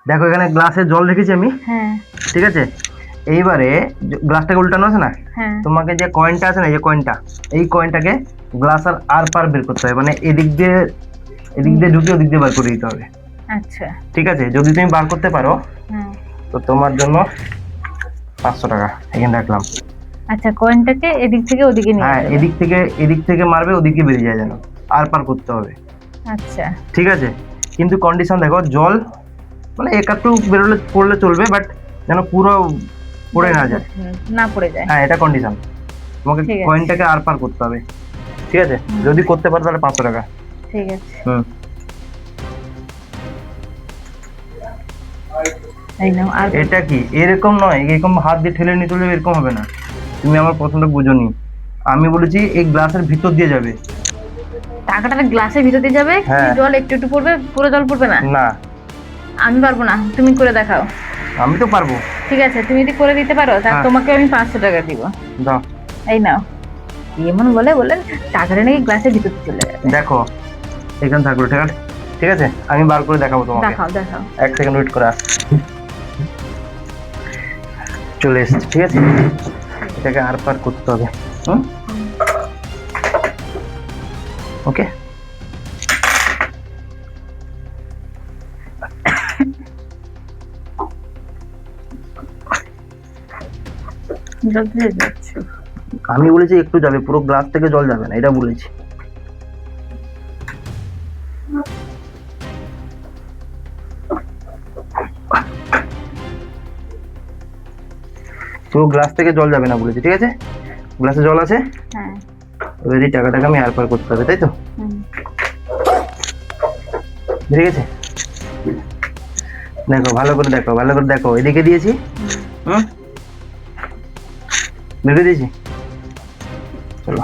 দেখো এখানে গ্লাসে জল রেখেছি আমি। হ্যাঁ ঠিক আছে, এইবারে গ্লাসটাকে উল্টানো আছে না, হ্যাঁ তোমাকে যে কয়েনটা আছে না, এই যে কয়েনটা, এই কয়েনটাকে গ্লাসের আর পার বের করতে হবে, মানে এদিক দিয়ে ঢুকিয়ে ওদিক দিয়ে বার করে দিতে হবে। আচ্ছা ঠিক আছে, যদি তুমি বার করতে পারো হ্যাঁ তো তোমার জন্য 500 টাকা এখানে রাখলাম। আচ্ছা, কয়েনটাকে এদিক থেকে ওদিকে নিয়ে হ্যাঁ, যাবে। এদিক থেকে মারবে, ওদিকে বেরিয়ে যায় যেন, আর পার করতে হবে। আচ্ছা ঠিক আছে, কিন্তু কন্ডিশন দেখো, জল মানে একটু পড়লে চলবে, বাট যেন পুরো পড়ে না যায়। না পড়ে যায়। হ্যাঁ, এটা কন্ডিশন। তোমাকে ঠিক আছে। কয়েনটাকে আর পার করতে হবে। ঠিক আছে, যদি করতে পারো তাহলে 500 টাকা। ঠিক আছে। হুম। এই নাও। আর এটা কি এরকম নয়, এরকম হাত দিয়ে ঠেলে নিয়ে চলে যাবে, এরকম হবে না। তুমি আমার প্রথমটা বুঝোনি, আমি বলেছি এই গ্লাসের ভিতর দিয়ে যাবে। টাকাটা গ্লাসের ভিতর দিয়ে যাবে, হ্যাঁ। জল একটু একটু পড়বে, পুরো জল পড়বে না। না, আমি পারবো না, তুমি করে দেখাও। আমি তো পারবো। ঠিক আছে, তুমি যদি করে দিতে পারো তাহলে হ্যাঁ। তোমাকে আমি 500 টাকা দিব। দাও। এই নাও। এমন বলেন টাকাটা নাকি গ্লাসের ভিতর দিয়ে চলে যাবে। দেখো এখানে থাকলো, ঠিক আছে, ঠিক আছে, আমি বার করে দেখাবো তোমাকে। দেখাও দেখাও। 1 সেকেন্ড ওয়েট করে আস। চলে এসেছে। ঠিক আছে, এটাকে আর পার করতে হবে। হুম, ওকে। জল দিয়ে যাচ্ছে। আমি বলেছি একটু যাবে, পুরো গ্লাস থেকে জল যাবে না, এটা বলেছি। পুরো গ্লাস থেকে জল যাবে না বলেছি। ঠিক আছে, গ্লাসে জল আছে। হ্যাঁ। এবার এই টাকাটাকে আমি আর পার করতে হবে, তাই তো? ঠিক আছে, দেখো ভালো করে দেখো, ভালো করে দেখো, এদিকে দিয়েছি। হুম, বের করে দিয়েছি। চলো।